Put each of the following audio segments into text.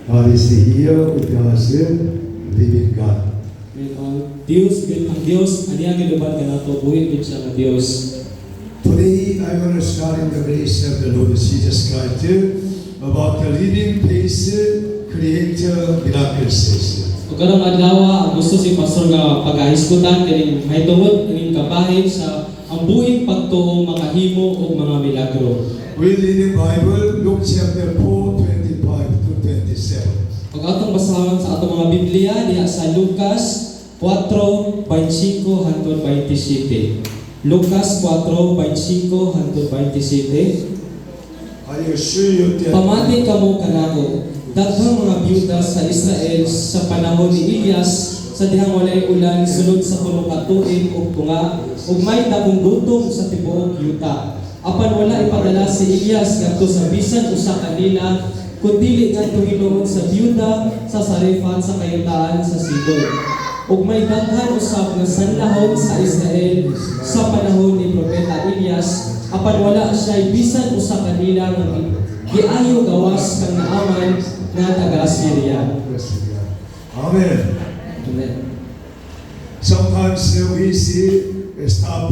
God is here with us, living God. Ang Dios, aniya gilubat ka nato, buhit gid siya nga Dios. Today, I want to start in the grace of the Lord Jesus Christ about the living place, creator, miracles. Ug karong adlaw, ang gusto si pastor nga pagahisgutan kining mahitungod kining kabahin sa ang buhing pagtuo makahimo og mga milagro. We read in Bible, Luke chapter 4, 25 to 27. Pag atong basahon sa atong mga Biblia diha sa Lucas 4:25 hangtod 27. Lucas 4:25 hangtod 27. I assure you that Pamati kamo kanako, daghang mga byuda sa Israel sa panahon ni Elias sa dihang walay ulan sulod sa puno ka tuig ug tunga ug may dakong gutom sa tibuok yuta. Apan wala ipadala si Elias ngadto sa bisan usa kanila kundi ngadto hinuon sa byuda sa Sarephat sa kayutaan sa Sidon. Ug may daghan usab nga sanlahon sa Israel sa panahon ni propeta Elias, apan wala siya bisan usa kanila nga giayo gawas kang naaman nga taga Syria. Amen. Amen. Sometimes we see stop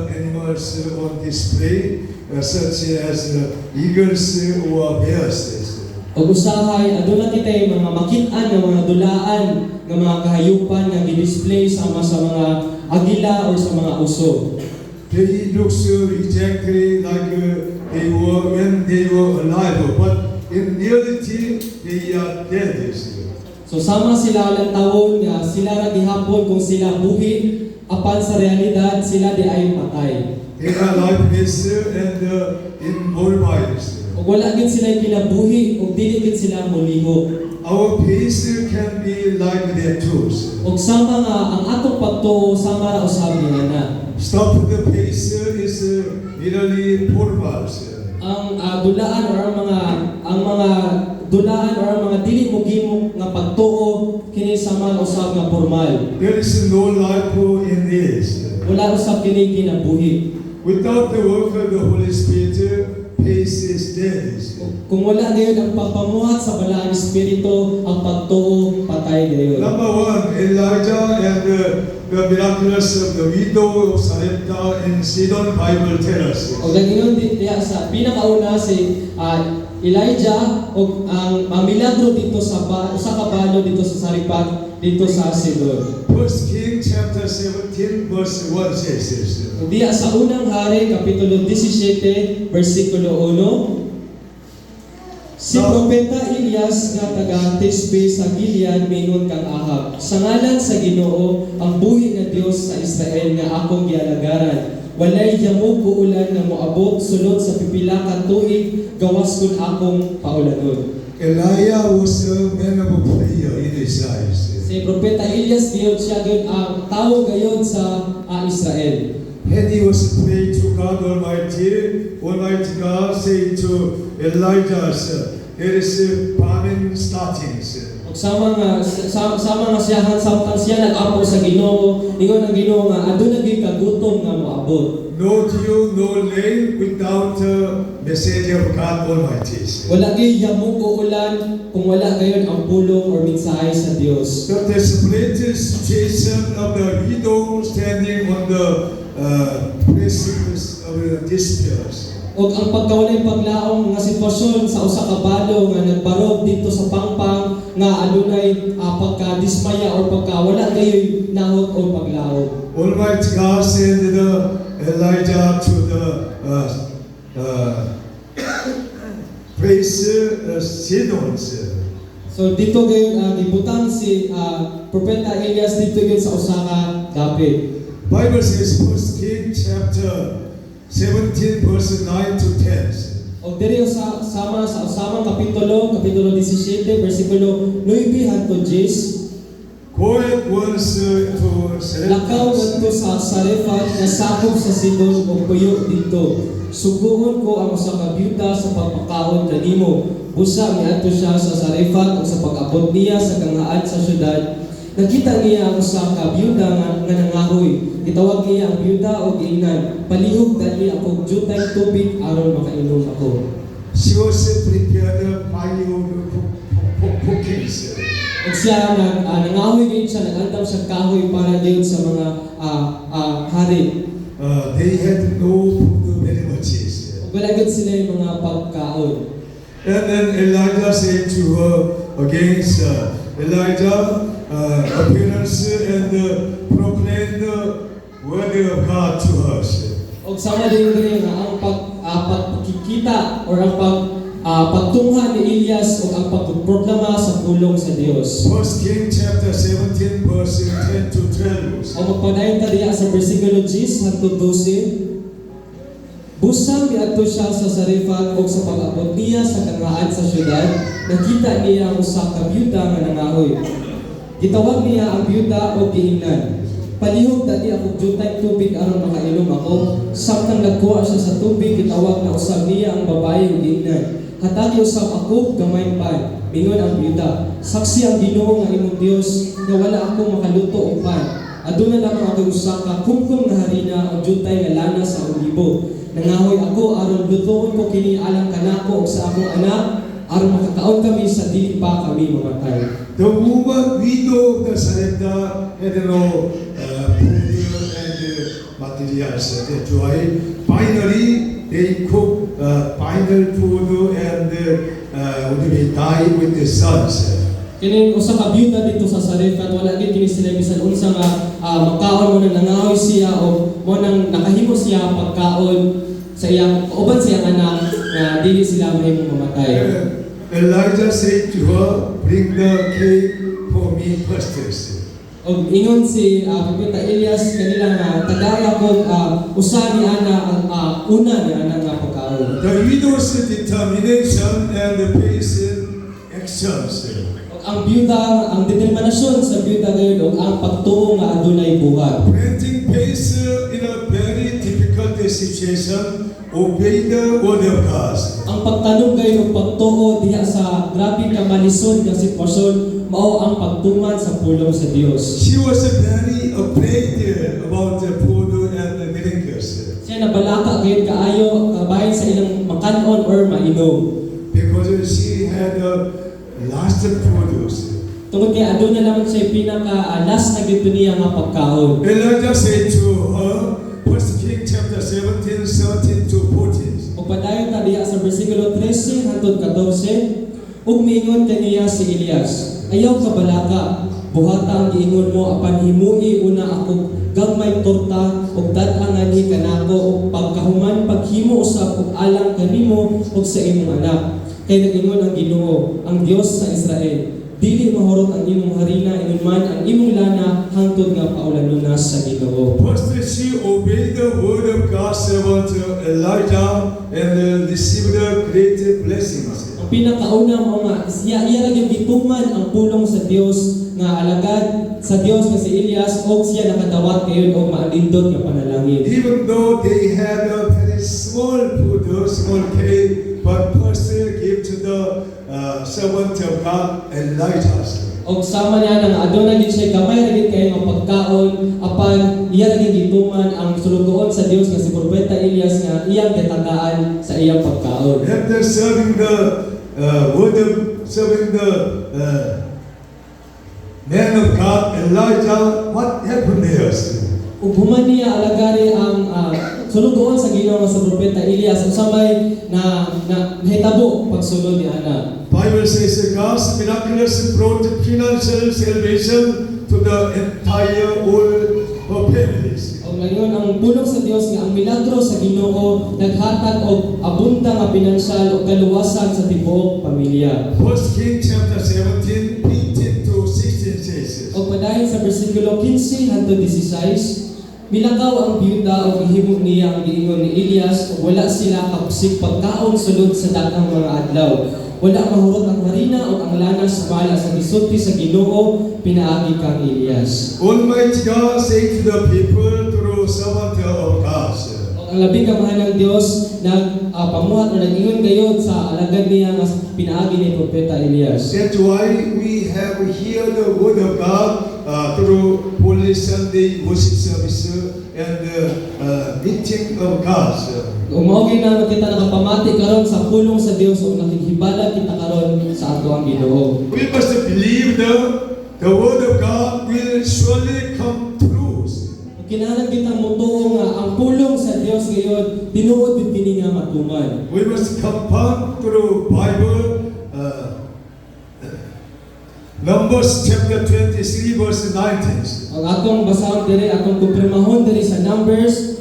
animals on display, such as eagles or bears. Ug usahay aduna kitay mga makit-an nga mga dulaan nga mga kahayupan nga gi-display sama sa mga agila o sa mga uso. They look exactly like they were when they were alive, but in reality they are dead. So sama sila lang tawon nga sila ra gihapon kung sila buhi apan sa realidad sila di ay patay. They are lifeless and immobile. Ug wala gid sila kinabuhi ug dili gid sila muliho. Our face can be like their tools. Ug sama nga ang atong pagtuo sama ra usab niana. Stop the face is merely portable. Ang dulaan or ang mga dulaan or ang mga dili mo gimo nga pagtuo kini sama usab nga formal. There is no life in this. Wala usab kini kinabuhi. Without the work of the Holy Spirit, face is dead. Kung wala gayon ang pagpamuhat sa balaang espiritu, ang pagtuo patay gayon. Number one, Elijah and the miraculous of the widow of Sarepta in Sidon Bible tell us. O ganyan diya sa pinakauna si Elijah o ang milagro dito sa kabalo dito sa Sarepta dito sa Sidon. First King chapter 17 verse 1 says this. Diya sa unang hari kapitulo 17 bersikulo 1. Si propeta Elias nga taga Tisbe sa Gilead mingon kang Ahab. Sa ngalan sa Ginoo ang buhi nga Dios sa Israel nga akong gialagaran. Walay yamog ulan nga moabot sulod sa pipila ka tuig gawas kun akong paulanon. Elijah was a man of prayer in his lives. Si propeta Elias diyon siya gyud ang tawo gayon sa Israel. And he was praying to God Almighty. Almighty God said to Elijah, there is a famine starting. Sama nga siyahan samtang siya nag-apo sa Ginoo, ingon ang Ginoo nga aduna gyud kagutom nga moabot. No dew, no rain without a message of God Almighty. Wala gyud yamog o ulan kung wala gayon ang pulong or mensahe sa Dios. The desperate situation of the widow standing on the precipice of despair. Og ang pagkawalay paglaom nga sitwasyon sa usa ka balo nga nagbarog dito sa pangpang nga adunay pagka-dismaya or pagkawala gayoy nahot o paglaom. Almighty God sent Elijah to the place Sidon. So dito gayon gibutang si propeta Elias dito gayon sa usa ka dapit. Bible says 1 King chapter 17 verse 9 to 10. Og diri sa usamang kapitulo 17 bersikulo 9 hangtod 10. Go at once to Lakaw ngadto sa Sarephat nga sakop sa Sidon ug puyo dito. Suguhon ko ang usa ka byuda sa pagpakaon kanimo. Busa miadto siya sa Sarephat ug sa pag-abot niya sa kangaan sa syudad. Nakita niya ang usa ka byuda nga nangahoy. Gitawag niya ang byuda og giingnan, palihog dali ako jutay tubig aron makainom ako. She was prepared fire cooking kings. Ug siya nangahoy gayud siya, nagandam siya kahoy para gayud sa mga hari. They had no food very much. Wala gud sila yung mga pagkaon. And then Elijah said to her against Elijah appearance and proclaimed the word of God to her. Og sama din gani nga ang pagkikita or ang pagtungha ni Elias o ang pagproklama sa pulong sa Dios. 1 Kings chapter 17 verse 10 to 12. O magpadayon ta diya sa bersikulo 10 hangtod 12. Busang miadto siya sa Sarefat o sa pag-abot niya sa kangaan sa syudad, nakita niya ang usa ka byuda nga nangahoy. Gitawag niya ang byuda o giingnan. Palihog dati ako jutay tubig aron makainom ako. Samtang nagkuha siya sa tubig, gitawag na usab niya ang babae o giingnan. Hatagi usab ako gamay pan. Mingon ang byuda, saksi ang Ginoo nga imong Dios nga wala ako makaluto og pan. Aduna na ako usa ka kumkum nga harina o jutay nga lana sa olibo. Nangahoy ako aron lutoon ko kini alang kanako ug sa akong anak aron makakaon kami sa dili pa kami mamatay. The woman widow of the Sarepta had no food and materials. That's why finally they cook final food and would die with the sons. Kini usa ka byuda dito sa Sarefat, wala gid kini sila bisan unsa nga makaon mo nang nangahoy siya o mo nang nakahimo siya pagkaon sa iyang uban sa iyang anak nga dili sila mahimong mamatay. Elijah said to her, "Bring the cake for me first." Og ingon si Propeta Elias kanila nga tagaya ko usa ni ana ang una ni ana nga pagkaon. The widow's determination and the patient actions. Ang byuda, ang determinasyon sa byuda ngayon o ang pagtuo nga adunay buhat. Granting peace in a very difficult situation, obey the word of God. Ang pagtanog ngayon o pagtuo diha sa grabe ka malisod nga sitwasyon mao ang pagtuman sa pulong sa Dios. She was very afraid about the food and the miracles Siya nabalaka ngayon kaayo bahin sa ilang makanon or mainom. because she had last food. Tungod kay aduna naman siya pinaka-last na gito niya nga pagkaon. Elijah said to her, 1 Kings chapter 17, 13 to 14. O padayon ta diha sa bersikulo 13 hangtod 14, ug miingon kaniya si Elias, ayaw ka balaka, buhata ang giingon mo apan himui una ako gagmay torta ug dad-angan ni kanako ug pagkahuman paghimo usab ug alang kanimo ug sa imong anak. Kay nag-ingon ang Ginoo, ang Dios sa Israel, dili mahurot ang imong harina ingon man ang imong lana hangtod nga paulanon na sa Ginoo. First, she obeyed the word of God's servant Elijah and received great blessings. Ang pinakauna mo nga iya ra gyud gituman ang pulong sa Dios nga alagad sa Dios nga si Elias og siya nakadawat kayon og maalindot nga panalangin. Even though they had a very small food, small cake, but first give to the servant of God Elijah. Og sama niya nang aduna gid siya gamay ra gid kayo nga pagkaon apan iya ra gid gituman ang sulugoon sa Dios nga si Propeta Elias nga iyang gitandaan sa iyang pagkaon. After serving the man of God Elijah, what happened there? Ug human niya alagari ang sulugoon sa Ginoo sa Propeta Elias usamay na hitabo pagsulod ni ana. Bible says God's miraculous brought financial salvation to the entire world of families. O ngayon ang pulong sa Dios nga ang milagro sa Ginoo naghatag og abunda nga pinansyal o kaluwasan sa tibuok pamilya. 1 Kings chapter 17, 15 to 16 says. O padayon sa bersikulo 15 hangtod 16, milakaw ang byuda o gihimo niya ang giingon ni Elias ug wala sila kapsig pagkaon sulod sa daghang mga adlaw. Wala mahurot ang harina o ang lana sa bala sa gisulti sa Ginoo pinaagi kang Elias. Almighty God said to the people through servant of God. O ang labing kamahal ng Dios pamuhat o nag-ingon gayud sa alagad niya nga pinaagi ni Propeta Elias. That's why we have here the word of God through Holy Sunday worship service and meeting of God. Umawagin na kita nakapamati karon sa pulong sa Dios o nakikibala kita karon sa ato ang Ginoo. We must the word of God will surely come true. Kinahanglan kitang mutuo nga ang pulong sa Dios ngayon tinuod gid kini nga matuman. We must confirm through Bible. Numbers chapter 23 verse 19. Ang atong basahon diri, atong kumpirmahon diri sa Numbers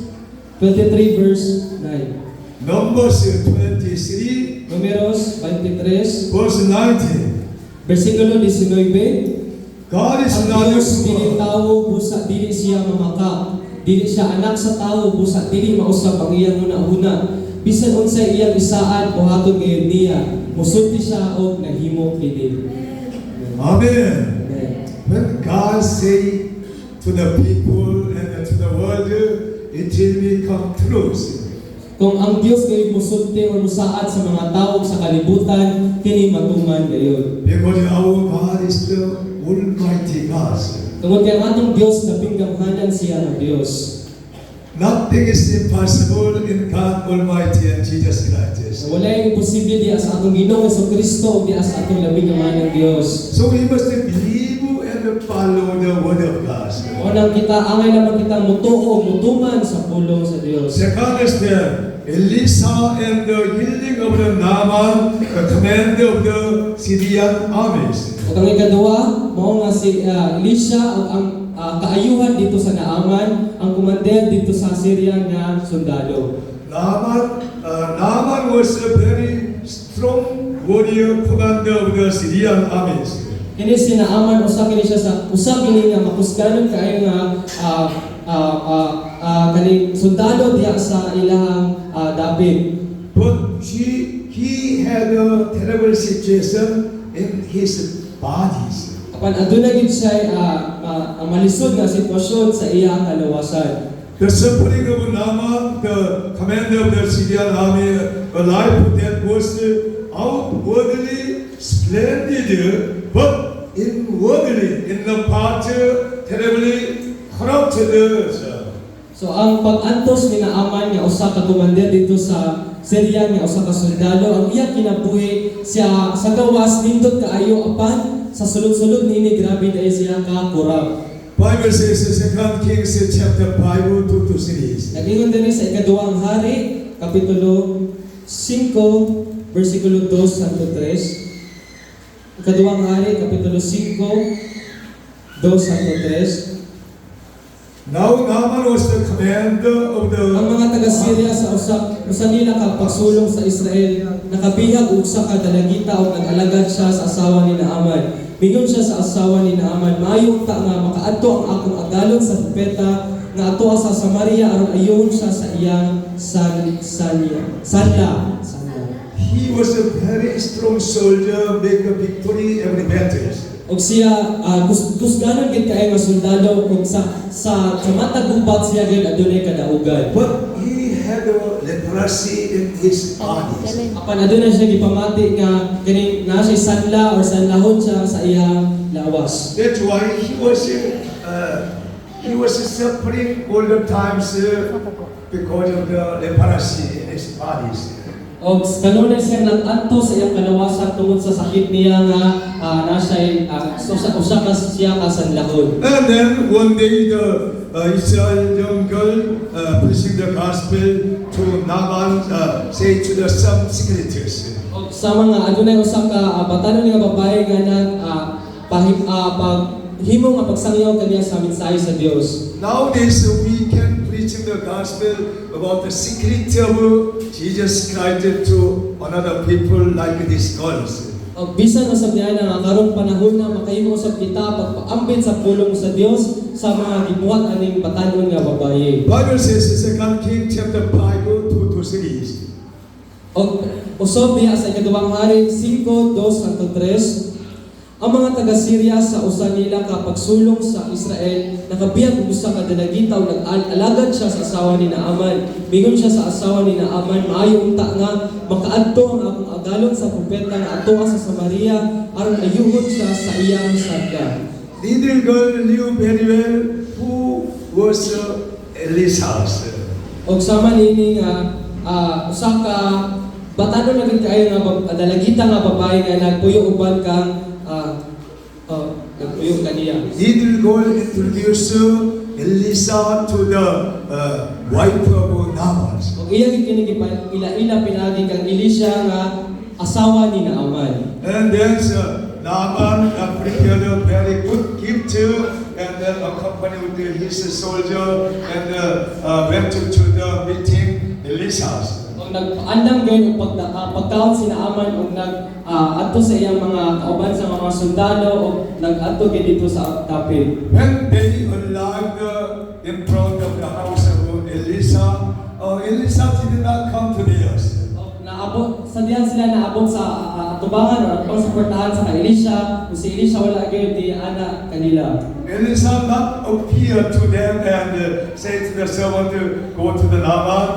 23 verse 9. Numbers 23 Números 23 verse 19. versikulo 19. God is Ang not a Dios dili fool. tawo busa dili siya mamakap. Dili siya anak sa tawo busa dili mausab ang iyang una-una. Bisan unsay iyang isaan buhaton ngayon niya, musulti siya og nahimo kini. Amen. Amen. When God say to the people and to the world, it will become truth. Kung ang Dios kay musulti o musaad sa mga tao sa kalibutan, kini matuman gayon. Because our God is the Almighty God. Tungod kay ang atong Dios na pinggamhanan siya ng Dios. Nothing is impossible in God Almighty and Jesus Christ. Wala yung imposible diya sa atong Ginoong Jesucristo o diya sa atong labing ama ng Dios. So we must believe and follow the word of God. Unang kita, angay naman kita mutuo o mutuman sa pulong sa Dios. Second is the Elisha and the healing of the Naaman, the commander of the Syrian armies. At ang ikaduwa, mao nga si Elisha ang kaayuhan dito sa Naaman, ang kumander dito sa Syria nga sundalo. Naaman was a very strong warrior commander of the Syrian armies. Kini si Naaman usa kini siya sa usa kini nga mapuskanon kaayo nga kani sundalo diya sa ilahang dapit. But he had a terrible situation in his bodies. Apan aduna gid siya ang malisod nga sitwasyon sa iyang kalawasan. The suffering of Naaman, the commander of the Syrian army, alive that was outwardly splendid, but inwardly, in the part, terribly corrupted. So ang pag-antos ni Naaman nga usa ka komander dito sa Syria nga usa ka sundalo, ang iyang kinabuhi siya sa gawas nindot kaayo apan sa sulod-sulod niini grabe dahil siya ka kurap. Bible says in 2 Kings chapter 5 2-3. Nag-ingon din sa ikaduhang hari, kapitulo 5, versikulo 2 hangtod 3. Ikaduhang hari, kapitulo 5, 2 hangtod 3. Now Naaman was the commander of Ang mga taga-Syria sa usa nila ka pagsulong sa Israel, nakabihag og usa ka dalagita o nag-alagad siya sa asawa ni Naaman. Mingon siya sa asawa ni Naaman, maayo ta nga makaadto ang akong agalon sa propeta nga ato sa Samaria aron ayon siya sa iyang sanla. He was a very strong soldier, make a victory every battle. Og siya kusganon gid kay nga sundalo og sa matag gubat siya gid adunay kadaugan. But he had a leprosy in his body. Apan aduna siya gipamati nga kini na siya sanla or sanlahon siya sa iyang lawas. That's why he was suffering all the times because of the leprosy in his body. Og kanunay siya nag-anto sa iyang kalawasan tungod sa sakit niya nga nasa'y usa ka siya ka sanlahon. And then one day the Israel young girl preaching the gospel to Naaman, say to the some secretaries. Og sa mga adunay usa ka batanon nga babae nga nag paghimo nga pagsangyaw kaniya sa mensahe sa Dios. Nowadays we can preaching the gospel about the secret of Jesus Christ to another people like these girls. Og bisan usab niya nga karong panahon na makahimo usab kita pagpaambit sa pulong sa Dios sa mga gibuhat aning batanon nga babaye. Bible says in 2 Kings chapter 5 2-3. Og usob niya sa ikaduhang hari 5:2 hangtod 3. Ang mga taga-Syria sa usa nila ka pagsulong sa Israel, nakabiyag og usa ka dalagita ug nag-alagad siya sa asawa ni Naaman. Mingon siya sa asawa ni Naaman, maayo unta nga makaadto ang akong agalon sa propeta nga atoa sa Samaria aron ayuhon siya sa iyang sadya. Little girl knew very well who was Elisha. Og sama nini nga usa ka batanon na gid kaayo nga dalagita nga babae nga nagpuyo uban kang nagtuyo kaniya. He will go and introduce Elisa to the wife of Naaman. Og iya gikinig ila pinagi kang Elisha nga asawa ni Naaman. And then Naaman prepared a very good gift and then accompanied with his soldier and went to the meeting Elisha. Og nagpaandam gyud og pagkaon si Naaman og adto sa iyang mga kauban sa mga sundalo og nag-adto gyud dito sa dapit. When they arrived in front of the house of Elisa, Elisa did not come to the house. Naabot sa diyan sila naabot sa atubangan o pangsuportahan sa kay Elisha, kung si Elisha wala gyud di ana kanila. Elisa not appear to them and say to the servant, go to the Naaman,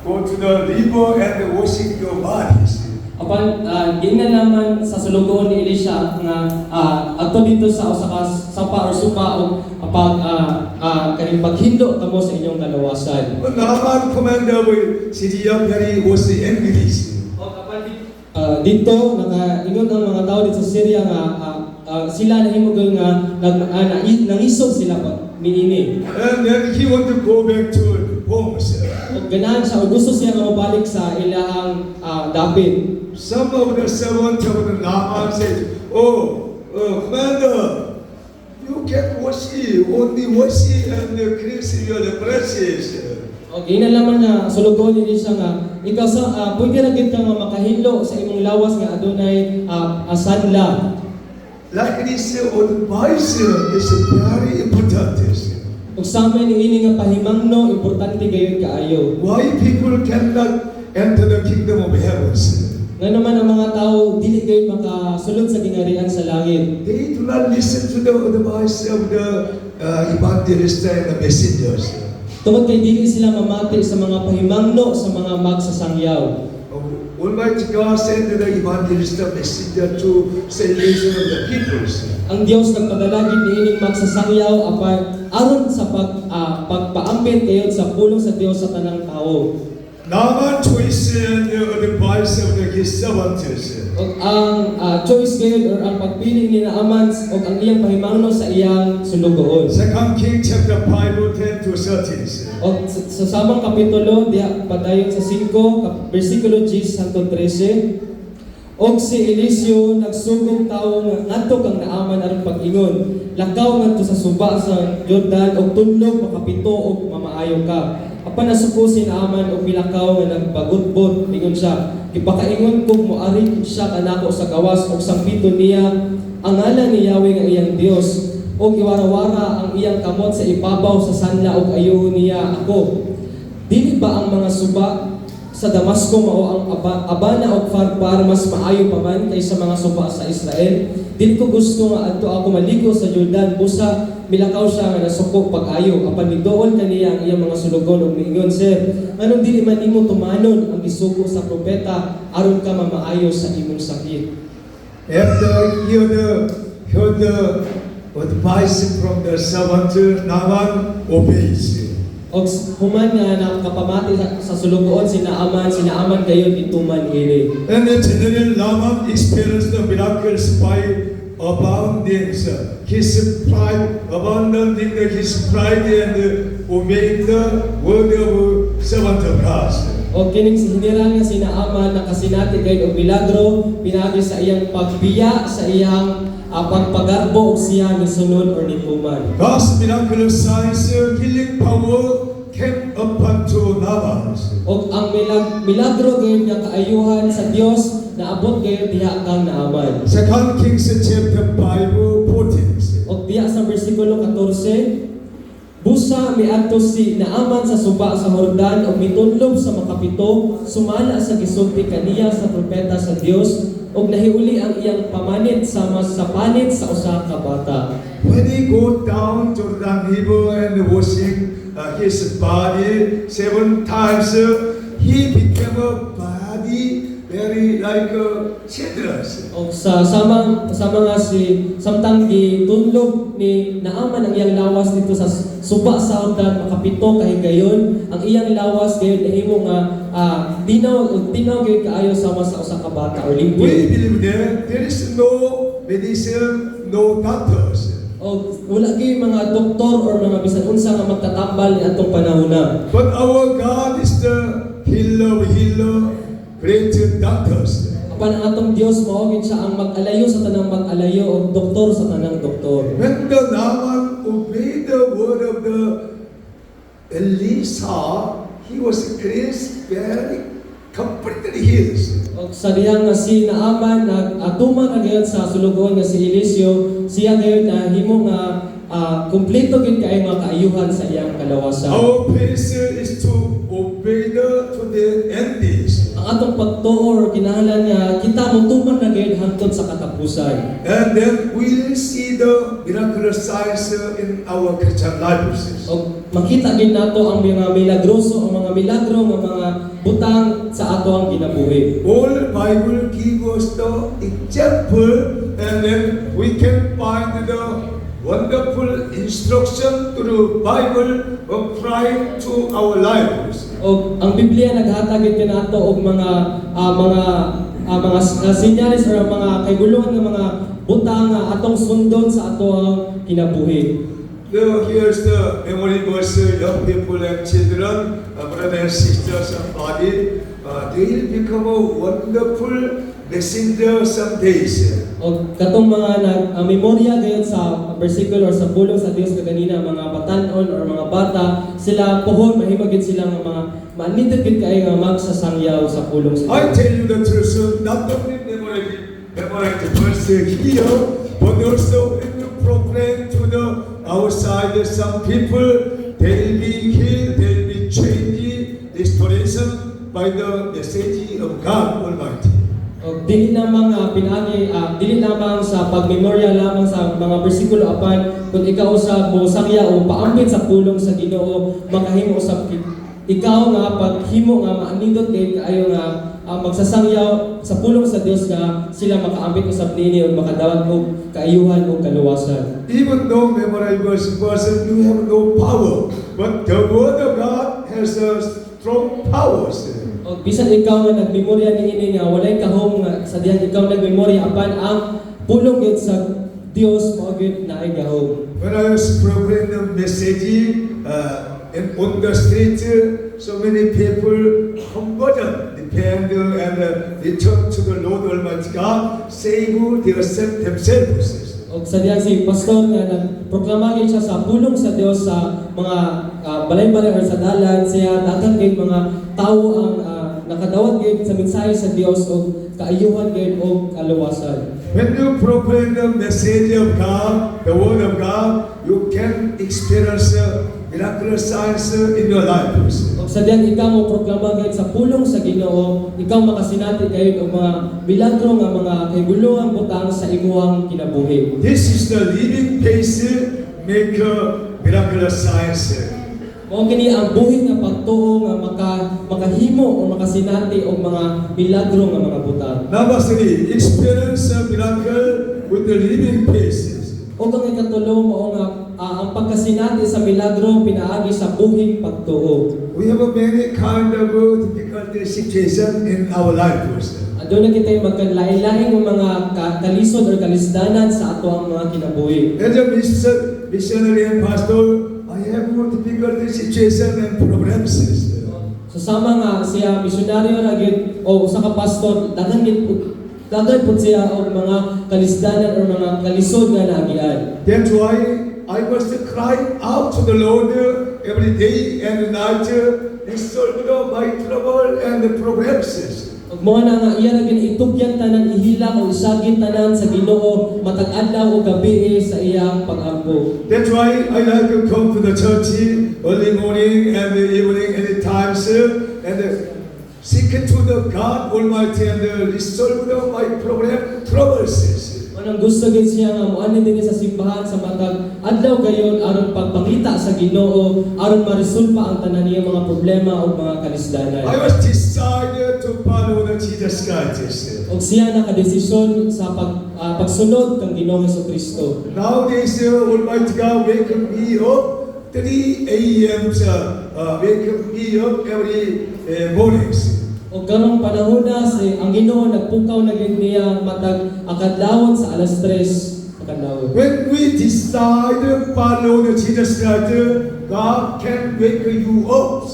go to the river and worship your bodies. Apan giingnan naman sa sulugoon ni Elisha nga adto dito sa usa ka sapa or supa og apag kaning paghindo kamo sa inyong kalawasan. But Naaman commander of Syria was angry. Dito nakaingon ang mga tao dito sa Syria nga sila nahimugol nga nangisog sila pa niini. And then he want to go back to home. Og ganahan siya og gusto siya nga mobalik sa ilahang dapit. Some of the servants of the Naaman said, commander, you can worship, only worship and cleanse your dresses. Okay, inalaman nga sulugon ni siya nga ikaw sa pwede ra gid ka nga makahilo sa imong lawas nga adunay sanla. Like this, advice is very important. Ug sa amin ini nga pahimangno importante gayud kaayo. Why people cannot enter the kingdom of heaven? Nga naman ang mga tao dili gayud makasulod sa gingarian sa langit. They do not listen to the advice of the evangelists and the messengers. Tungod kay dili sila mamati sa mga pahimangno sa mga magsasangyaw. Almighty God sent the evangelist the messenger to salvation of the people. Ang Dios nagpadala gid niining magsasangyaw aron sa pagpaambit kayod sa pulong sa Dios sa tanang tawo. Naaman choice and the advice of his servants. Og ang choice gayud or ang pagpili ni Naaman og ang iyang pahimangno sa iyang sulugoon. 2 Kings chapter 5, 10 to 13. Og sa samang kapitulo diha padayon sa 5 bersikulo 10 hangtod 13. Og si Eliseo nagsugong tawo nga ngadto kang Naaman aron pag-ingon, lakaw ngadto sa suba sa Jordan og tunlog makapito og mamaayo ka. Apan nasuko si Naaman og milakaw nga nagpagutbot, ingon siya, gipakaingon kog moari siya kanako sa gawas og sangpito niya ang ngalan ni Yahweh nga iyang Dios og iwarawara ang iyang kamot sa ibabaw sa sanla og ayo niya ako. Dili ba ang mga suba sa Damasco mao ang abana og farpar mas maayo pa man kaysa mga suba sa Israel? Dili ko gusto nga adto ako maligo sa Jordan busa milakaw siya nga nasuko pag-ayo apan miduol kaniya ang iyang mga sulugon ug miingon, sir, anong dili man nimo tumanon ang gisugo sa propeta aron ka mamaayo sa imong sakit? After he heard the advice from the servant, Naaman obeys. Og human nga nakapamati sa sulugoon si Naaman gayon ituman iri. And the general Naaman experienced the miracles by abounding his pride, abandoning his pride and obeying the word of servant of God. Og kining sinira nga si Naaman nakasinati gayud og milagro pinagi sa iyang pagbiya sa iyang pagpagarbo og siya ni sunod or ni tuman. God's miraculous signs, healing power came upon to Naaman. Og ang milagro gayud nga kaayuhan sa Dios naabot gayud diha kang Naaman. 2 Kings chapter 5, 14. Og diha sa bersikulo 14, busa miadto si Naaman sa suba sa Jordan og mitunlob sa makapito, sumala sa gisulti kaniya sa propeta sa Dios og nahiuli ang iyang pamanit sama sa panit sa usa ka bata. When he go down Jordan River and washing his body 7 times, he became a body very like children's. Og sa sama nga si samtang gitunlog ni Naaman ang iyang lawas dito sa suba sa Jordan makapito kahigayon, ang iyang lawas gayon nahimo nga tinaw gayud kaayo sama sa usa ka bata or limpyo. We believe there is no medicine, no doctors. O wala gyud mga doktor or mga bisan unsa nga magtatambal ni atong panahona. But our God is the healer, great doctors. Apan ang atong Dios mao gid siya ang mag-alayo sa tanang mag-alayo o doktor sa tanang doktor. When the Naaman obeyed the word of the Elisha, he was cleansed, very completely healed. O sa diyang nga si Naaman nagatuman na gayud sa sulugon nga si Eliseo, siya gayud na himo nga kumpleto gid kay mga kaayuhan sa iyang kalawasan. Our place is to obey to the endings. Ang atong pagtuo or kinahanglan nga kita motuman na gayud hangtod sa katapusan. And then we will see the miraculous signs in our Christian lives. O makita gid nato ang mga milagroso, ang mga milagro nga mga butang sa ato ang kinabuhi. All Bible give us the example, and then we can find the wonderful instruction through Bible applied to our lives. O ang Biblia naghatag gid kanato og mga senyales or mga kaigulungan nga mga butang nga atong sundon sa ato ang kinabuhi. Here's the memory verse, young people and children, brothers and sisters of body, they will become a wonderful messenger some days. O katong mga memorya gayud sa versikulo or sa pulong sa Dios kaganina, mga batan-on or mga bata, sila pohon mahimagid sila nga mga maanindot gid kay nga magsasangyaw sa pulong sa I Dios. tell you the truth, not only memorize the verse here, but also if you proclaim to the outside, some people, they will be healed, they will be changed, restoration by the message of God Almighty. O dili lamang pinagi dili lamang sa pagmemorya lamang sa mga bersikulo apan kun ikaw usab mo sakya o paambit sa pulong sa Ginoo makahimo usab ikaw nga paghimo nga maanindot kay kaayo nga magsasangyaw sa pulong sa Dios nga sila makaambit usab nini ug makadawat og kaayuhan ug kaluwasan. Even though memorize verse, you have no power, but the word of God has a strong power. O bisan ikaw nga nagmemorya niini nga walay kahom nga sa diyang ikaw nagmemorya apan ang pulong gid sa Dios mao gid naay gahom. When I was proclaiming the message on the street, so many people converted, depend and return to the Lord Almighty God, save themselves. O sa diyang si pastor nga nagproklama gid siya sa pulong sa Dios sa mga balay-balay or sa dalan, siya daghang gid mga tawo ang nakadawat gid sa mensahe sa Dios og kaayuhan gid og kaluwasan. When you proclaim the message of God, the word of God, you can experience miraculous signs in your lives. Og sa diyang ikaw mo proklama gid sa pulong sa Ginoo, ikaw makasinati gayud og mga milagro nga mga kahiguluhang butang sa imong kinabuhi. This is the living faith make miraculous signs. Mao kini ang buhit nga pagtuo nga makahimo o makasinati og mga milagro nga mga butang. Number 3, experience a miracle with the living faith. O ang ikatulo mao nga ang pagkasinati sa milagro pinaagi sa buhing pagtuo. We have a many kind of difficult situation in our lives. Aduna kita magkanlain-lain ng mga kalisod or kalisdanan sa ato ang mga kinabuhi. As a missionary and pastor, I have more difficult situation and problems. So sama nga siya misyonaryo ra gid o usa ka pastor daghan pud siya og mga kalisdanan or mga kalisod nga naagian. That's why I must cry out to the Lord every day and night, solve my trouble and the problems. Ug mo na nga iya ra gid itugyan tanan ihila o isagin tanan sa Ginoo matag adlaw o gabi sa iyang pag-ampo. That's why I like to come to the church early morning and evening any times and seek to the God Almighty and resolve my troubles. Anong gusto gid siya nga moani dinhi sa simbahan sa matag adlaw gayon aron pagpangita sa Ginoo aron maresolba ang tanan niyang mga problema o mga kalisdanan. I was decided to follow the Jesus Christ. Og siya nakadesisyon sa pagsunod kang Ginoong Hesukristo. Nowadays, Almighty God wake me up 3 a.m. Wake me up every mornings. O karong panahon na ang Ginoo nagpukaw na gyud niya matag akadlawon sa alas 3 akadlawon. When we decide to follow the Jesus Christ, God can wake you up.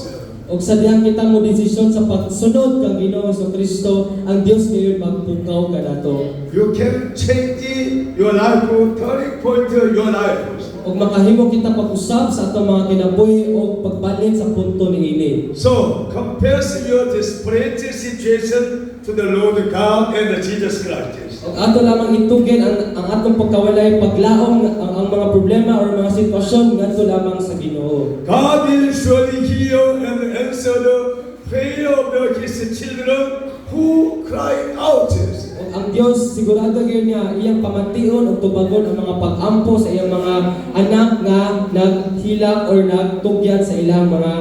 Og sa dihang kita mo desisyon sa pagsunod kang Ginoo sa Kristo, ang Dios ngayon magpukaw kanato. You can change your life, turning point your life. Og makahimo kita pag-usab sa atong mga kinabuhi og pagbalin sa punto niini. So, compare your desperate situation to the Lord God and the Jesus Christ. Og ato lamang itugin ang atong pagkawalay paglaom ang mga problema or mga sitwasyon ngadto lamang sa Ginoo. God will surely hear and answer the prayer of His children who cry out. Og ang Dios sigurado gyud niya iyang pamation ug tubagon ang mga pag-ampo sa iyang mga anak nga naghilak or nagtugyan sa ilang mga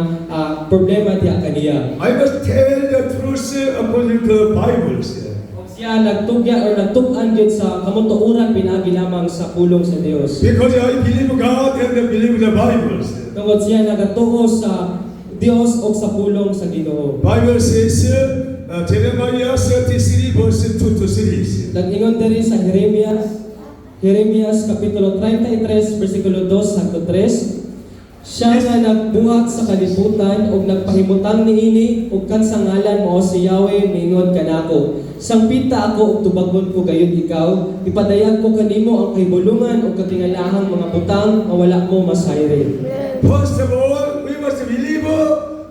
problema diha kaniya. I must tell the truth according to the Bible. Og siya nagtugyan or nagtug-an gyud sa kamutuoran pinaagi lamang sa pulong sa Dios. Because I believe God and I believe the Bible. Tungod siya nagatuo sa Dios o sa pulong sa Ginoo. Bible says, Jeremiah 33 verse 2 to 3. Nag-ingon diri sa Jeremias kapitulo 33 bersikulo 2 hangtod 3. Siya nga nagbuhat sa kalibutan ug nagpahimutang niini ug kansa ngalan mao si Yahweh miingon kanako. Sangpita ako ug tubagon ko gayud ikaw, ipadayag ko kanimo ang kahibulungan ug katingalahang mga butang nga wala mo masayri. First of all, we must believe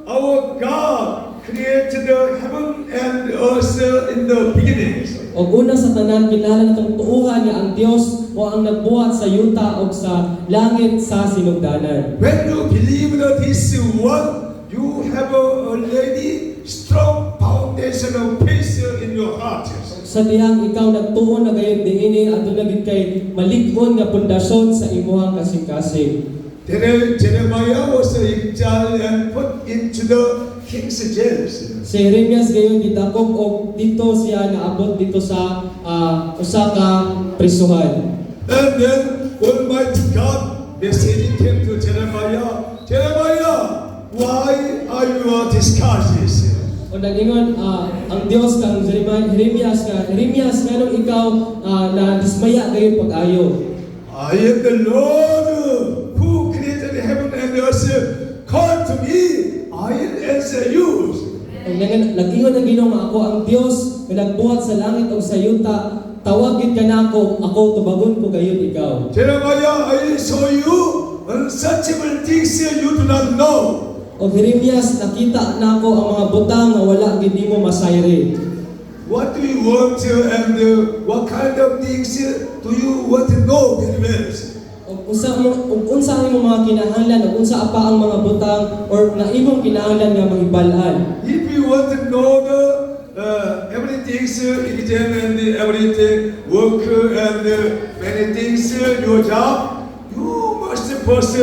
our God created the heaven and earth in the beginning. Og una sa tanan kinahanglan natong tuuhan nga ang Dios o ang nagbuhat sa yuta o sa langit sa sinugdanan. When you believe that this one, you have already strong foundation of faith in your heart. Sa dihang ikaw nagtuon na gayud diini adto na gid kay malig-on nga pundasyon sa imong kasing-kasing. Jeremiah was exiled and put into the king's jail. Si Jeremias gayon gidakop og dito siya naabot dito sa usa ka prisuhan. And then Almighty God message came to Jeremiah, Jeremiah, why are you discouraged? O nag-ingon ang Dios kang Jeremias nganong ikaw na dismaya gayon pag-ayo. I am the Lord who created heaven and earth. Call to me, I will answer you. Nag-ingon ang Ginoo nga ako ang Dios nga nagbuhat sa langit ug sa yuta, tawagin ka nako, ako tubagon ko gayud ikaw. Jeremiah, I will show you unsearchable things you do not know. O Jeremias, nakita nako ang mga butang nga wala gid nimo masayri. What do you want and what kind of things do you want to know very well? Ug unsa ang imong mga kinahanglan ug unsa pa ang mga butang or na imong kinahanglan nga mahibal-an. If you want to know the everything exam and everything work and many things your job, you must first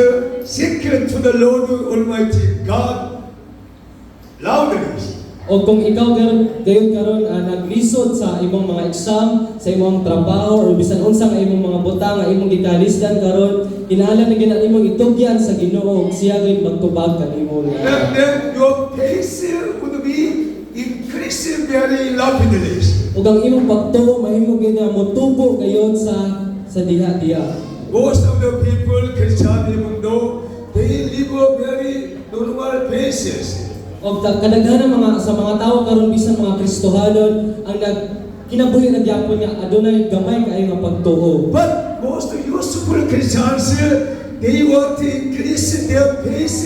seek to the Lord Almighty God loudly. O kung ikaw gayon karon naglisod sa imong mga exam, sa imong trabaho or bisan unsa nga imong mga butang nga imong gikalisdan karon, kinahanglan na gyud imong itugyan sa Ginoo ug siya gyud magtubag kanimo. And then your faith would be increasing very rapidly. Ug ang imong pagtuo mahimo gyud nga motubo gayon sa diha-diha. Most of the people, Christian, even though they live a very normal basis. O kadaghanan sa mga tao karon bisan mga Kristohanon ang kinabuhi na gyapon nga adunay gamay kaayo nga pagtuo. But most useful Christians, they want to increase their faith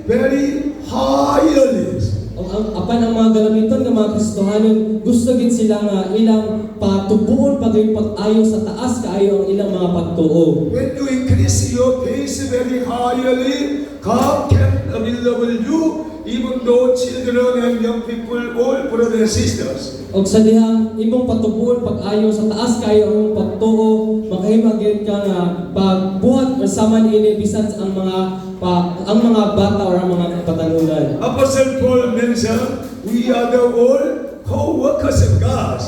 very highly. O apan ang mga galamiton nga mga Kristohanon gusto gid sila nga ilang patubuon pagay pag-ayo sa taas kaayo ang ilang mga pagtuo. When you increase your faith very highly, God can available you. Even though children and young people, all brothers and sisters. Og sa dihang imong patubuon pag-ayo sa taas kayo ang imong pagtuo, makahimo gyud ka nga pagbuhat sama niini bisan ang mga bata or ang mga patanunan. Apostle Paul mentioned, we are the all co-workers of God.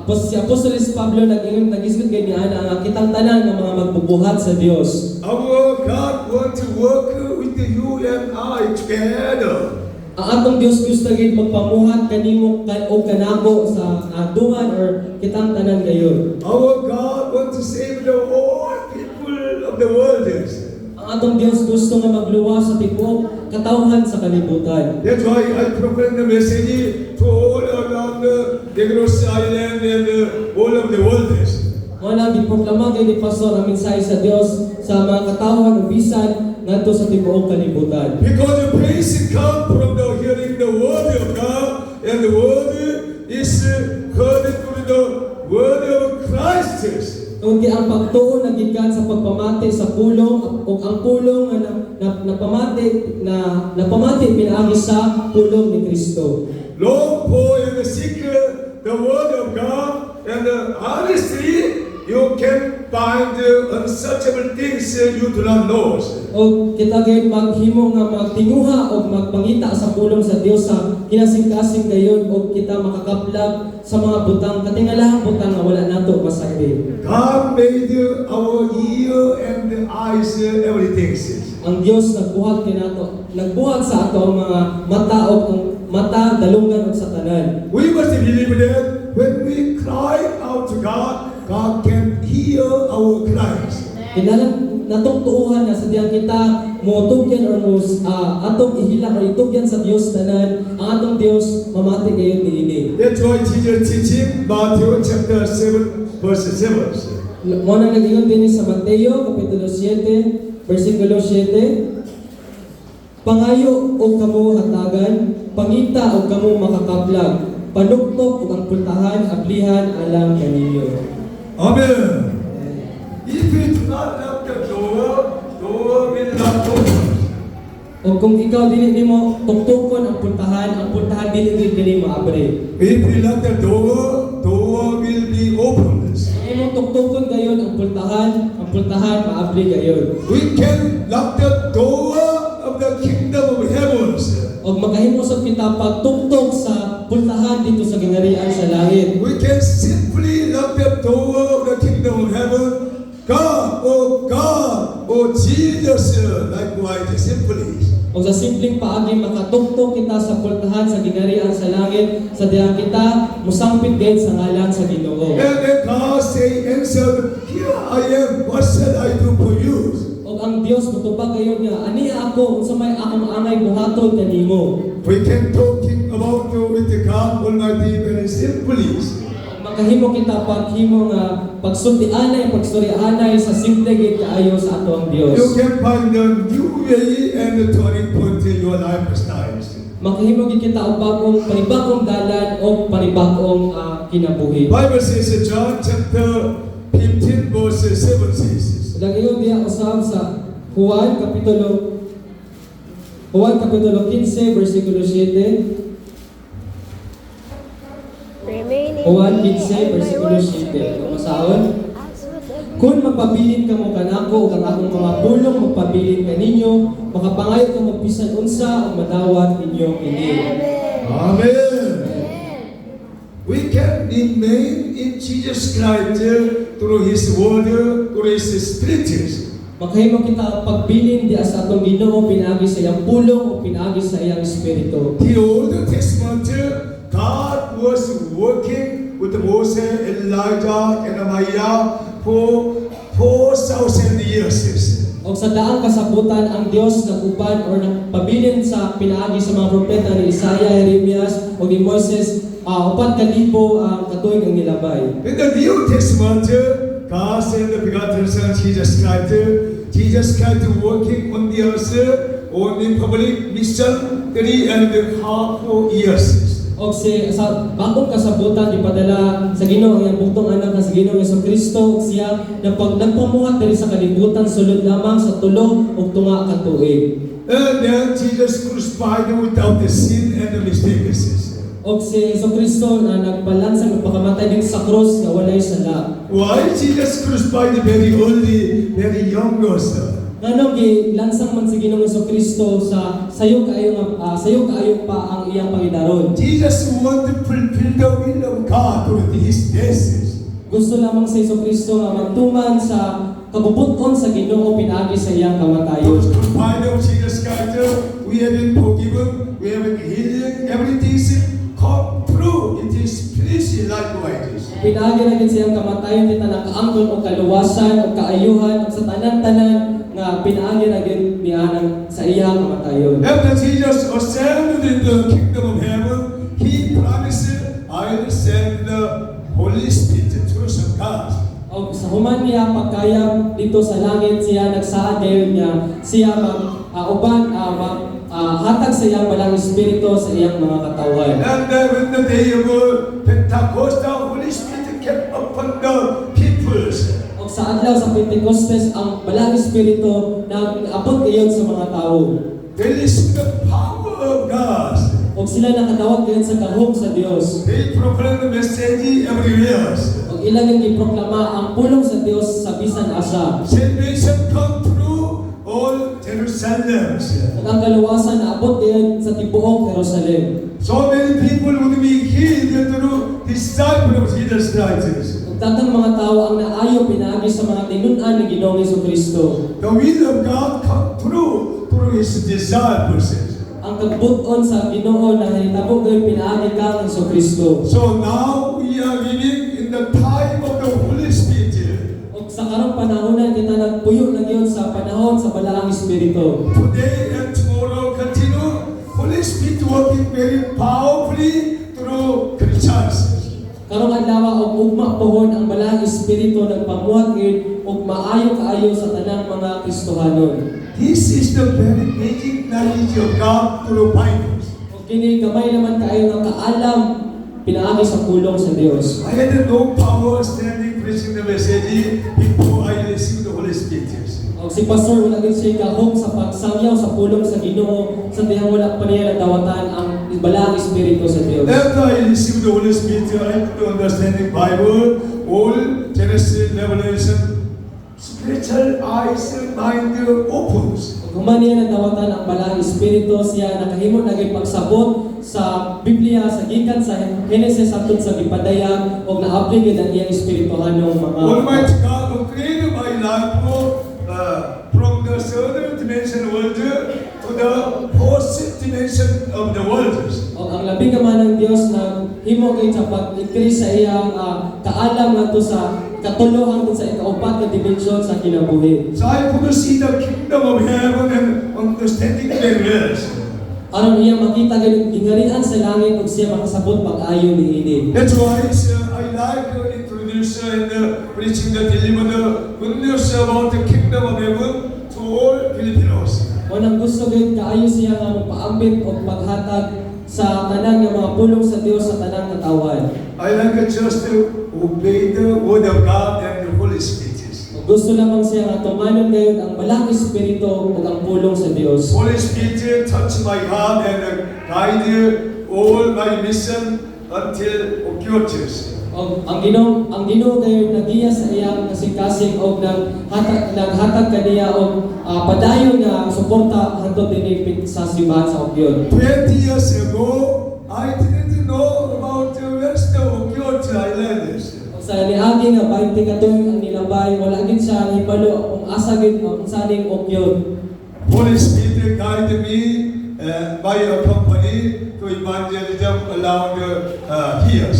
Si Apostoles Pablo nag-isgot gid niya ang kitang tanan nga mga magbubuhat sa Dios. Our God want to work with you and I together. Ang atong Dios gusto gid magpamuhat kanimo o kanako sa dungan or kitang tanan gayon. Our God wants to save the all people of the world. Ang atong Dios gusto nga magluwas sa tibuok katawhan sa kalibutan. That's why I proclaim the message to all around the Negros Island and all of the world. Wala giproklama kay ni pastor ang mensahe sa Dios sa mga katawhan ug bisan ngadto sa tibuok kalibutan. Because the praise comes from the hearing the word of God, and the word is heard through the word of Christ. Kundi ang pagtuon nagikan sa pagpamati sa pulong ug ang pulong nga napamati pinaagi sa pulong ni Kristo. Long, poor, and seek the word of God, and honestly, you can find unsearchable things you do not know. O kita gayud maghimo nga magtinguha o magpangita sa pulong sa Dios sa kinasing-kasing gayon o kita makakaplag sa mga butang katingalahang butang nga wala nato masakti. God made our ear and eyes, everything. Ang Dios nagbuhat kinato, nagbuhat sa ato ang mga mata o ang mata dalungan og sa tanan. We must believe that when we cry out to God, God can hear our cries. Kinalang natungtuhan na sa diyang kita motugyan or atong ihilang or itugyan sa Dios tanan ang atong Dios mamati gayon niini. That's why Jesus teaching Matthew chapter 7 verse 7. Mo nang nagingon dinhi sa Mateo kapitulo 7 bersikulo 7. Pangayo o kamo hatagan, pangita o kamo makakaplag, panuktok o ang pultahan, ablihan alang kaninyo. Amen. If we do not lock the door, door will not open. O kung ikaw dili nimo tuktukon ang pultahan dili dili maabre. If we lock the door, door will be opened. Imo tuktukon gayon ang pultahan maabre gayon. We can lock the door of the kingdom of heavens. Og makahimo sa kita pagtuktok sa pultahan dito sa gingharian sa langit. We can simply lock the door of the kingdom of heaven. God, oh Jesus, likewise, simply. O sa simpleng paagi makatuktok kita sa pultahan sa gingharian sa langit sa diha kita musangpit gayud sa ngalan sa Ginoo. And then God say, answer, here I am, what shall I do for you? O ang Dios mutubag gayon nga aniya ako unsa may akong angay buhaton kanimo. We can talking about with the God Almighty very simply. Makahimo kita paghimo nga pagstoryanay sa simple gid kaayo sa ato ang Dios. You can find the new way and the turning point in your lifestyle. Makahimo gid kita og panibagong dalan o panibagong kinabuhi. Bible says in John chapter 15 verse 7 says. Dagingon diha usab sa Juan kapitulo 15 bersikulo 7. Juan 15 bersikulo 7. Masaon? Kung magpabilin kamo kanako ug ang akong mga pulong magpabilin kaninyo, makapangayo ka magbisan unsa ang madawat ninyo kini. Amen. We can remain in Jesus Christ through His Word, through His Spirit. Makahimo kita pagbilin di sa atong Ginoo pinaagi sa iyang pulong o pinaagi sa iyang espiritu. The Old Testament, God was working with Moses, Elijah, and Jeremiah for 4,000 years. O sa daang kasabutan ang Dios naguban o nagpabilin sa pinaagi sa mga propeta ni Isaiah, Jeremias o ni Moses 4,000 ang katuig ang nilabay. In the New Testament, God sent the begotten Son Jesus Christ. Jesus Christ working on the earth on the public mission 3.5 years. O sa bagong kasabutan ipadala sa Ginoo ang bugtong anak na sa Ginoo Jesucristo siya nagpamuhat diri sa kalibutan sulod lamang sa 3 ug 2 ka tuig. And then Jesus crucified without the sin and the mistakes. O si Jesucristo na nagpalansang nagpakamatay din sa krus nga walay sala. Why Jesus crucified very early, very young also? Ngano gi lansang man si Ginoong Jesucristo sa sayo kaayo pa ang iyang pangidaron. Jesus wanted to fulfill the will of God through His death. Gusto lamang si Jesucristo nga magtuman sa kabubuton sa Ginoo pinaagi sa iyang kamatayon. Those confined of Jesus Christ, we have been forgiven forgiven, we have healing, everything is come through. It is finished likewise. Pinaagi na gid siyang kamatayon kita nakaangkon og kaluwasan og kaayuhan ug sa tanan-tanan nga pinaagi na gid niya sa iyang kamatayon. After Jesus ascended in the kingdom of heaven, He promised, I will send the Holy Spirit to some God. Og sa human niya pagkayam dito sa langit siya nagsaad kayo niya siya hatag sa iyang balang espiritu sa iyang mga katawhan. And when the day of Pentecost, the Holy Spirit came upon the peoples. Og sa adlaw sa Pentecostes ang balang espiritu nag-abot kayon sa mga tawo. They received the power of God. Og sila nakatawag kayon sa kahog sa Dios. They proclaimed the message everywhere. Og ilang ang giproklama ang pulong sa Dios sa bisan asa. Salvation come through all Jerusalem. At ang kaluwasan na abot kayon sa tibuok Jerusalem. So many people would be healed through disciples of Jesus Christ. Ug daghang mga tawo ang naayo pinaagi sa mga tinun-an ni Ginoong Jesucristo. The will of God come through His disciples. Ang kagbuton sa Ginoo na hitabo kayo pinaagi kang Jesucristo. So now we are living in the time of the Holy Spirit. Og sa karong panahonan kita nagpuyo na gyud sa panahon sa balaang espiritu. Today and tomorrow continue. Holy Spirit working very powerfully through Christians. Karong adlaw og ugma pohon ang balaang espiritu nagpamuhat gid og maayo kaayo sa tanang mga Kristohanon. This is the very basic knowledge of God through Bible. Og kini gamay naman kaayo nga kaalam pinaagi sa pulong sa Dios. I had no power standing preaching the message before I received the Holy Spirit. Og si pastor wala gid siya kahog sa pagsangyaw sa pulong sa Ginoo sa dihang wala pa niya nadawatan ang balaang espiritu sa Dios. After I received the Holy Spirit, I could understanding Bible, all Genesis, Revelation, spiritual eyes and mind opens. Ug human niya nadawatan ang balaang espiritu siya nakahimo na gid pagsabot sa Biblia sa gikan sa Genesis hangtod sa gipadayag og naapli gid ang iyang espirituhanong mga Almighty God who created my life from the third dimension world to the fourth dimension of the world. o ang labing ka ng Dios na himo kay sa pag-increase sa iyang kaalam ngadto sa katulo hangtod sa ikaupat nga dimensyon sa kinabuhi. So I could see the kingdom of heaven and understanding very well. Aron iya makita gid gingarian sa langit ug siya makasabot pag-ayo niini. That's why I like to introduce and preaching the deliver the good news about the kingdom of heaven to all Filipinos. O nang gusto gid kaayo siya nga magpaambit og paghatag sa tanang nga mga pulong sa Dios sa tanang katawan. I like just to obey the word of God and the Holy Spirit. Gusto lamang siya nga tumanon ngayon ang balang espiritu ug ang pulong sa Dios. Holy Spirit touch my heart and guide all my mission until occurs. Og ang Ginoo ngayon nagiya sa iyang kasing-kasing og naghatag kaniya og padayon nga suporta hangtod dinhi sa simbahan sa Ogyon. 20 years ago, I didn't know about where's the Okyot Islands. Sa niagi nga 20 ka tuig ang nilabay wala gid siya hibalo kung asa gid ang saning Ogyon. Holy Spirit guided me by a company to evangelism around here.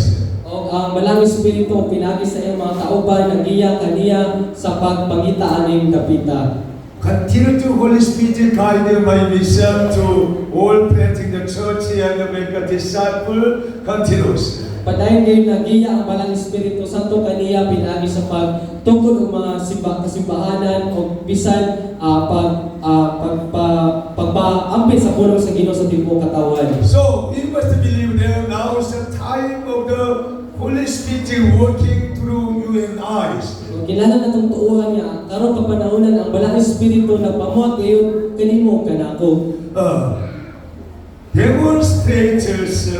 Og ang balang espiritu pinagi sa iyang mga kauban nagiya kaniya sa pagpangita aning kapita. Continue to Holy Spirit guide my mission to all planting the church and make a disciple continuous. Padayon ngayon nagiya ang balang espiritu santo kaniya pinagi sa pagtukod og mga kasimbahanan og bisan pagpaampit sa pulong sa Ginoo sa tibuok katawan. So we must believe that now is the time of the Holy Spirit working through you and I. Kinahanglan natong tuuhan niya karon kapanahonan ang balang espiritu nagpamuhat kayo kanimo kanako. Demonstrators,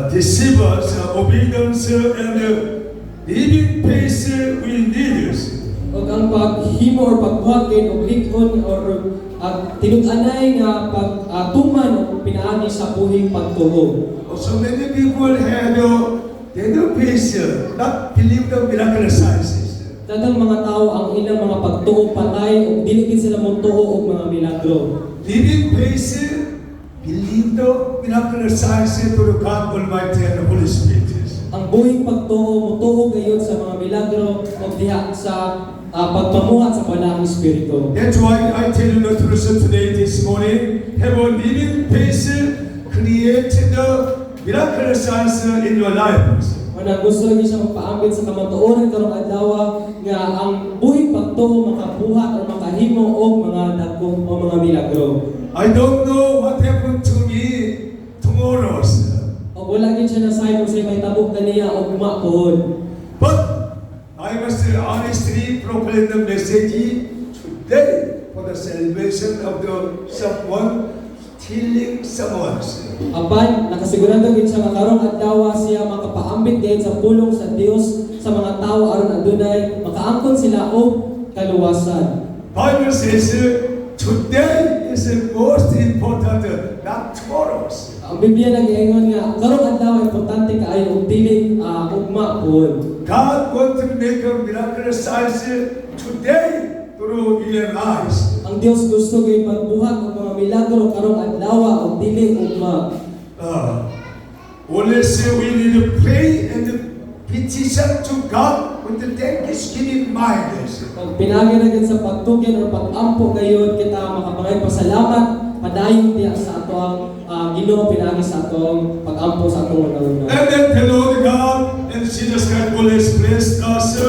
deceivers, obedience, and living faith we need. Og ang paghimo or pagbuhatin og lig-on or tinud-anay nga pagtuman o pinaagi sa buhing pagtuo. So many people had they don't face, not believe the miraculous signs. Daghang mga tao ang ilang mga pagtuo patay o dili gid sila motuo og mga milagro. Living faith, believe the miraculous signs through God Almighty and the Holy Spirit. Ang buhing pagtuo, mutuo gayon sa mga milagro o diha sa pagpamuhat sa Banal Espiritu. That's why I tell you the truth today, this morning. Have a living faith, create the miraculous signs in your lives. Kung gusto niyo siya magpaambit sa kamatuoran karong adlaw nga ang buhing pagtuo makabuhat o makahimo og mga dako o mga milagro. I don't know what happened to me tomorrow. O wala gid siya nasayo kung siya may tabok kaniya o umapon. But I must honestly proclaim the message today for the salvation of the someone, healing someone. Apan nakasigurado gid siya nga karong adlaw siya makapaambit din sa pulong sa Dios sa mga tawo aron adunay makaangkon sila og kaluwasan. Bible says today is the most important, not tomorrow. Ang Biblia nag-iingon nga karong adlaw importante kaayo og dili ugma pod. God wants to make a miraculous signs today through your lives. Ang Dios gusto gay magbuhat og mga milagro karong adlaw og dili ugma. Always we need to pray and petition to God with the thanksgiving mind. Pag pinagi na gid sa pagtugyan o pag-ampo gayon kita makapangay pasalamat padayon diya sa ato ang Ginoo pinagi sa atong pag-ampo sa atong una. And then the Lord God and Jesus Christ always bless us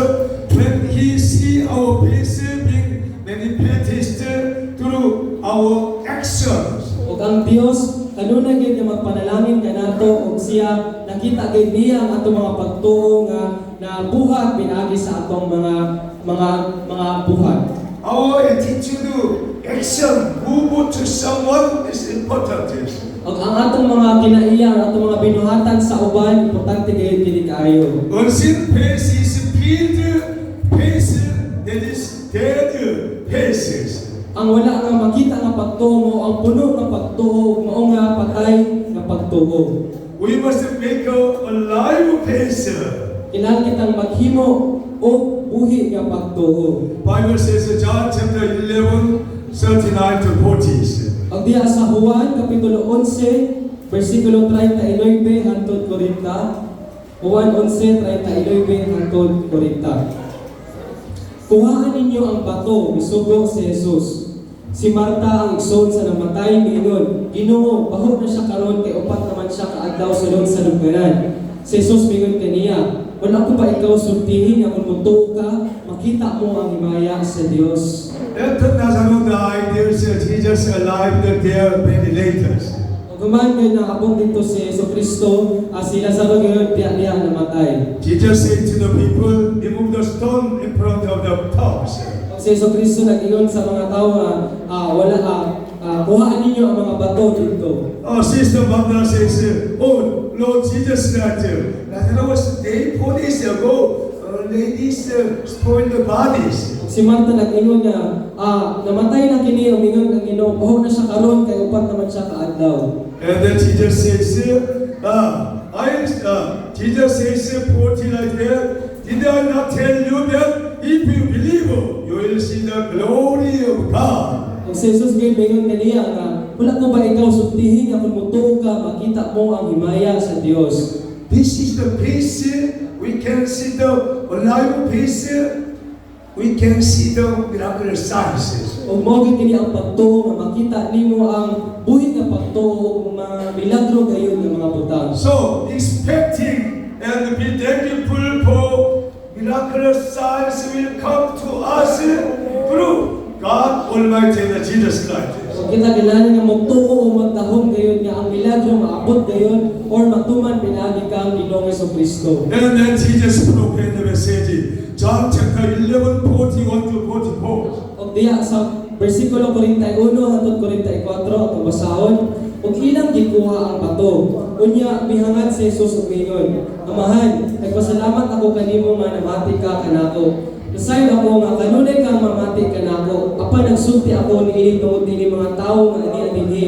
when He see our faith being manifested through our actions. Ug ang Dios kanunay gid nga magpanalangin kanato ug siya nakita gid niya ang atong mga pagtuo nga nabuhat pinagi sa atong mga buhat. Our attitude, action, move to someone is important. Ug ang atong mga kinaiya, atong mga binuhatan sa uban importante gayud kini kaayo. Unseen faith is filled faith that is dead faces. Ang wala nga makita nga pagtuo mo, ang puno nga pagtuo, mao nga patay nga pagtuo. We must make a alive faith. Kinahanglan kitang maghimo og buhi nga pagtuo. Bible says in John chapter 11, 39 to 40. Ang diha sa Juan kapitulo 11 bersikulo 39 hangtod 40. Juan 11:39 hangtod 40. Kuhaan ninyo ang bato, misugo si Jesus. Si Marta ang igsoon sa namatay miingon, Ginoo, bahog na siya karon kay upat naman siya kaadlaw sulod sa lugnanan. Si Jesus miingon kaniya, wala ko ba ikaw sultihin nga kung mutuo ka, makita mo ang himaya sa Dios. After Nazareth died, there is Jesus alive there many later. Guman kayo na abong dito si Jesucristo, si Lazaro ngayon diya namatay. Jesus said to the people, remove the stone in front of the tombs. Si Jesucristo nag-ingon sa mga tao nga kuhaan ninyo ang mga bato dito. Sister Barbara says, oh Lord Jesus Christ, Lazarus day 4 days ago, ladies spoiled the bodies. Si Marta nag-ingon nga, namatay na kini umingon ang Ginoo, bahog na siya karon kay upat naman siya kaadlaw. And then Jesus says, Jesus says 40 like that, did I not tell you that if you believe, you will see the glory of God? Ang si Jesus gay mingon kaniya nga, wala ko ba ikaw sultihin nga kung mutuo ka, makita mo ang himaya sa Dios. This is the peace. We can see the alive peace. We can see the miraculous signs. Ug mao gid kini ang pagtuo nga makita nimo ang buhi nga pagtuo ug mga milagro gayon nga mga butang. So, expecting and be thankful for miraculous signs will come to us through God Almighty and Jesus Christ. So kita kinahanglan nga magtuo o magdahom gayon nga ang milagro maabot gayon or matuman pinagi kang Ginoong Jesucristo. And then Jesus proclaimed the message. John chapter 11, 41 to 44. Og diya sa bersikulo 41 hangtod 44 atong basahon, ug ilang gikuha ang bato. Unya mihangad si Jesus ug ingon, Amahan, nagpasalamat ako kanimo nga namati ka kanako. Nasay ako nga kanunay kang mamati kanako. Apan nagsulti ako niini tungod dinhi mga tawo nga ani dinhi.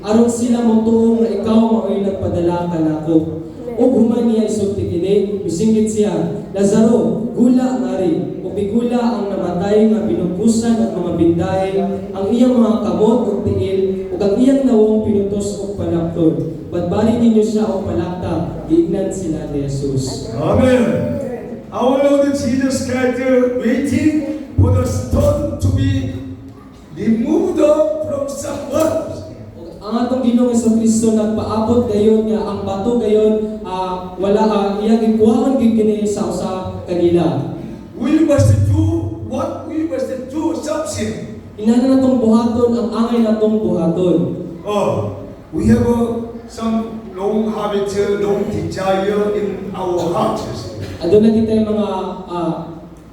Aron sila motuo nga ikaw maoy nagpadala kanako. ug human niya isulti kini misinggit siya, Lazaro, gula ngari, ug bigula ang namatay nga binubusan og mga binday, ang iyang mga kamot ug tiil, ug ang iyang nawong pinutos og palakton. Badbali ninyo siya og palakta, giignan sila ni Jesus. Amen. Our Lord Jesus Christ waiting for the stone to be removed from someone. Ang atong Ginoong Jesucristo nagpaabot gayon nga ang bato gayon wala iyang gikuhaon gid kini sa usa kanila. We must do what we must do something. Inana natong buhaton ang angay natong buhaton. Oh, we have some long habit, long desire in our hearts. Aduna kita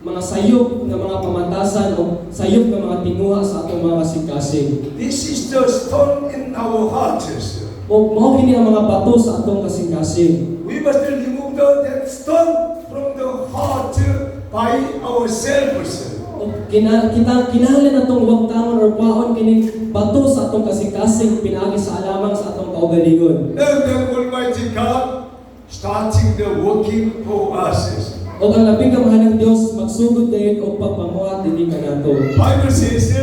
mga sayop nga mga pamatasan o sayop nga mga tinguha sa atong mga kasing-kasing. This is the stone in our hearts. O mao kini ang mga bato sa atong kasing-kasing. We must remove that stone from the heart by ourselves. O kinahanglan natong wagtangon or kwaon kini bato sa atong kasing-kasing pinaagi sa alamang sa atong kaugalingon. And the Almighty God starting the working for us. O ang labing kamahanang Dios magsugod dayon og pagpamuhat dinhi kanato. Bible says,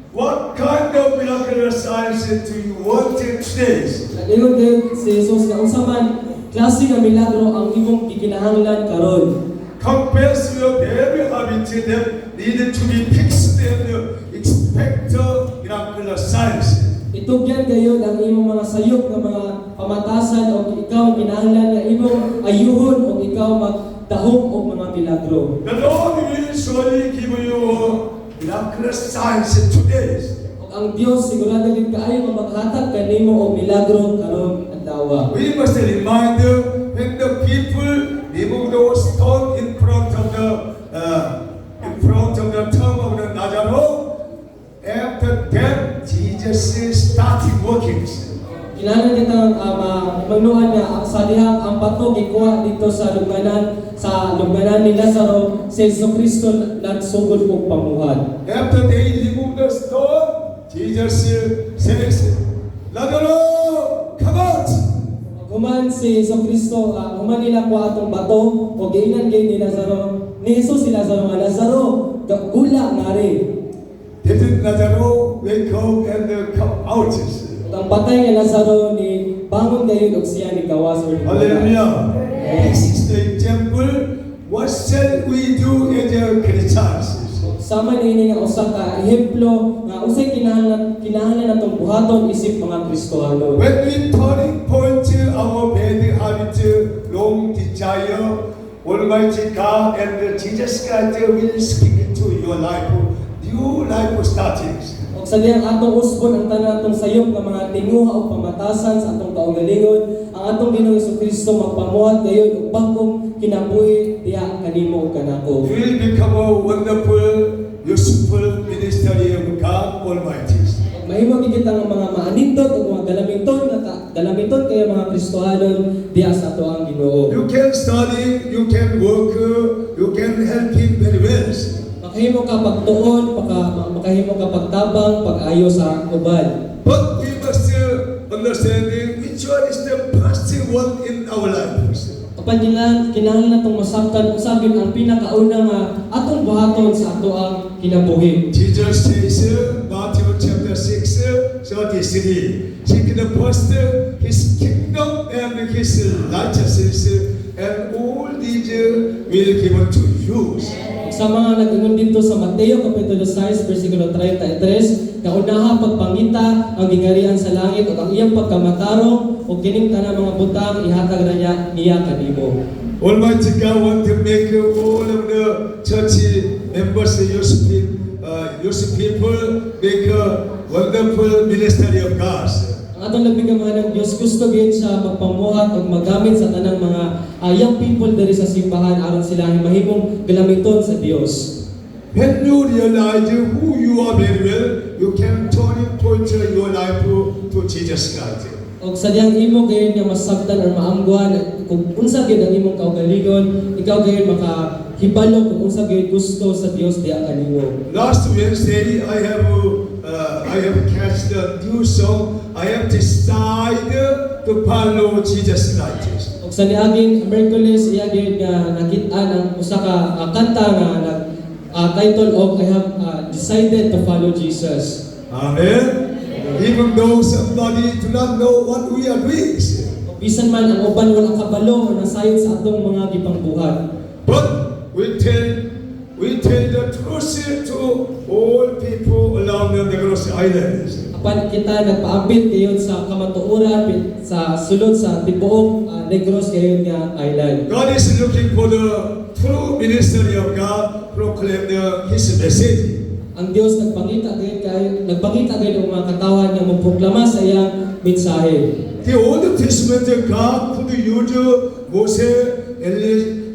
what kind of miraculous signs do you want today? Nag-ingon dayon si Jesus nga unsa man klase nga milagro ang imong gikinahanglan karon. Compares to your very habit that needed to be fixed and expect miraculous signs. Itugyan kayo ang imong mga sayop nga mga pamatasan o ikaw kinahanglan nga imong ayuhon o ikaw magdahom og mga milagro. The Lord will surely give you miraculous signs today. O ang Dios sigurado gid kaayo nga maghatag kanimo og milagro karon adlaw. We must remind when the people remove those stone in front of the tomb of the Nazareth. After that, Jesus started working. Kinahanglan kita magnuan nga sa dihang ang bato gikuha dito sa lubnganan ni Lazaro, si Jesucristo nagsugod og pamuhat. After they remove the stone, Jesus says, Lazarus, come out! Human si Jesucristo, human nila kuha atong bato o giingnan kay ni Lazaro. Ni Jesus si Lazaro nga, Lazaro, gula ngari. Didn't Lazarus wake up and come out? Ang patay nga Lazaro ni bangon gayon og siya ni gawas or ni Hallelujah. This is the example. What shall we do as Christians? Sama niini nga usa ka ehemplo nga unsay kinahanglan natong buhaton isip mga Kristiyano. When we turning point our bad habit, long desire, Almighty God and Jesus Christ will speak into your life. New life starting. Og sa diyang atong usbon ang tanan atong sayop nga mga tinguha o pamatasan sa atong kaugalingon, ang atong Ginoong Jesucristo magpamuhat gayon og bagong kinabuhi diha kanimo ug kanako. You will become a wonderful, useful ministry of God Almighty. Mahimo gid ang mga maanindot ug mga dalamiton kay mga Kristiyano diha sa ato ang Ginoo. You can study, you can work, you can help him very well. Makahimo ka pagtuon, makahimo ka pagtabang, pag-ayo sa uban. But we must understand which one is the first one in our lives. Kapag kinahanglan natong masabtan kung sabi ang pinakauna nga atong buhaton sa ato ang kinabuhi. Jesus says, Matthew chapter 6, 33, seek the first his kingdom and his righteousness, and all these will be given to you. Sa mga nag-ingon dito sa Mateo Kapitulo 6, versikulo 33, kaunaha pagpangita ang gingarihan sa langit ug ang iyang pagkamatarong ug kining tanang mga butang ihatag na niya kanimo. Almighty God want to make all of the church members, use people, make a wonderful ministry of God. Ang atong labing kamahanang Dios gusto gyud siya magpamuhat ug magamit sa tanang mga young people diri sa simbahan aron sila mahimong galamiton sa Dios. When you realize who you are very well, you can turn point your life to Jesus Christ. Og sa diyang imo gayon nga masabtan or maamguan kung unsa gyud ang imong kaugalingon, ikaw gayon makahibalo kung unsa gyud gusto sa Dios diha kanimo. Last Wednesday, I have catched a new song. I have decided to follow Jesus Christ. Ug sa niaging Miyerkules iya gyud nga nakit-an ang usa ka kanta nga nag title of I have decided to follow Jesus. Amen. Even though somebody do not know what we are doing, Bisan man ang uban wala kabalo o nasayod sa atong mga gipangbuhat. but we tell the truth to all people along the Negros Islands. Apan kita nagpaambit kayon sa kamatuoran sa sulod sa tibuok Negros kayon nga island. God is looking for the true ministry of God, proclaim His message. Ang Dios nagpangita kayo ng mga katawan nga magproklama sa iyang mensahe. The Old Testament God could use Moses,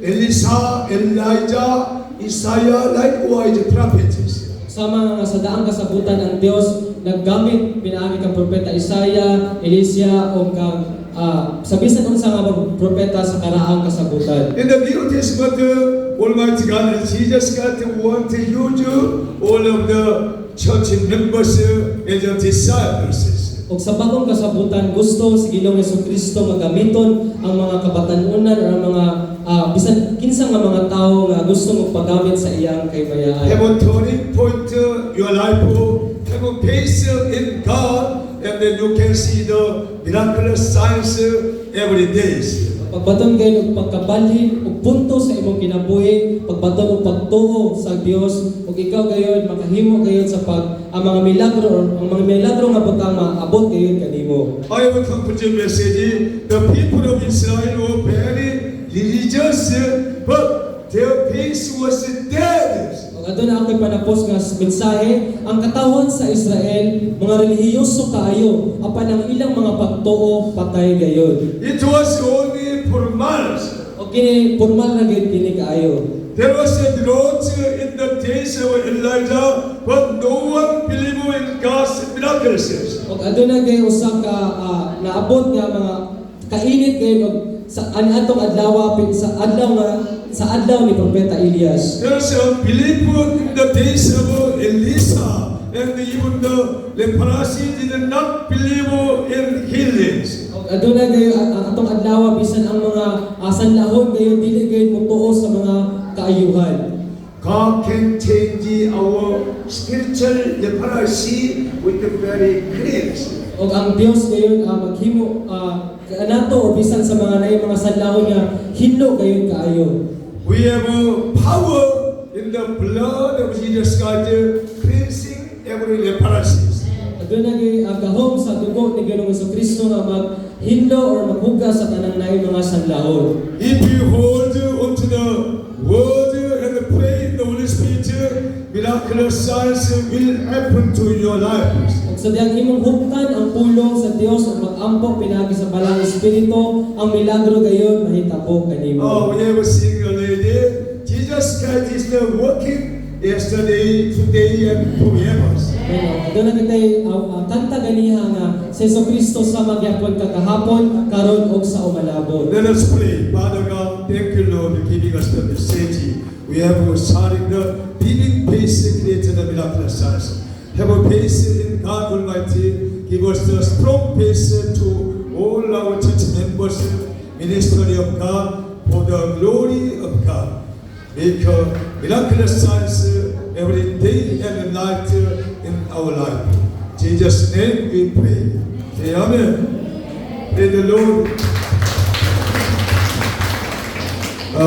Elisa, Elijah, Isaiah, likewise prophets. Sa mga sa daang kasabutan ang Dios naggamit pinaagi kang propeta Isaiah, Elisa o kang sa bisan unsa nga propeta sa karaang kasabutan. In the New Testament, Almighty God and Jesus God want to use all of the church members as your disciples. O sa bagong kasabutan, gusto si Ginoong Jesucristo magamiton ang mga kabatanunan o ang mga bisan kinsa nga mga tao nga gusto magpagamit sa iyang kaybayaan. Have a turning point your life, have a faith in God, and then you can see the miraculous signs every day. Pagbaton kayo ng pagkabalhin o punto sa imong kinabuhi, pagbaton o pagtuo sa Dios, o ikaw gayon makahimo gayon sa ang mga milagro o ang mga milagro nga butang maabot gayon kanimo. I will come to the message. The people of Israel were very religious, but their faith was dead. O adto na ako'y panapos nga mensahe, ang katawan sa Israel mga relihiyoso kaayo, apan ang ilang mga pagtuo patay gayon. It was only for months. O kini formal na gyud kini kaayo. There was a drought in the days of Elijah, but no one believed in God's miracles. O adto na gyud usa ka naabot nga mga kainit gayon sa aniadtong adlaw sa adlaw ni propeta Elias. There's a belief in the days of Elisa, and even the leprosy did not believe in healings. O aduna gayo ang atong adlaw bisan ang mga sanlahon gayo dili gayo motuo sa mga kaayuhan. God can change our spiritual leprosy with the very cleanse. O ang Dios gayon maghimo kanato o bisan sa mga naay mga sanlahon nga hinlo gayon kaayo. We have power in the blood of Jesus Christ, cleansing every leprosy. Aduna gayo gahom sa dugo ni Ginoong Jesucristo nga maghinlo or maghugas sa tanang naay mga sanlahon. If you hold onto the word and pray in the Holy Spirit, miraculous signs will happen to your lives. Ug sa diyang imong huptan ang pulong sa Dios ug mag-ampo pinagi sa balang espiritu, ang milagro gayon mahitabo kanimo. Oh, we have seen a lady. Jesus Christ is the working yesterday, today, and forever. Doon na kita'y kanta ganiha nga si Jesucristo sa magyapon kakahapon, karon og sa umalabot. Let us pray. Father God, thank you, Lord, for giving us the message. We have started the living faith created the miraculous signs. Have a faith in God Almighty. Give us the strong faith to all our church members, ministry of God, for the glory of God. Make miraculous signs every day and night in our life. In Jesus' name we pray. Say amen. May the Lord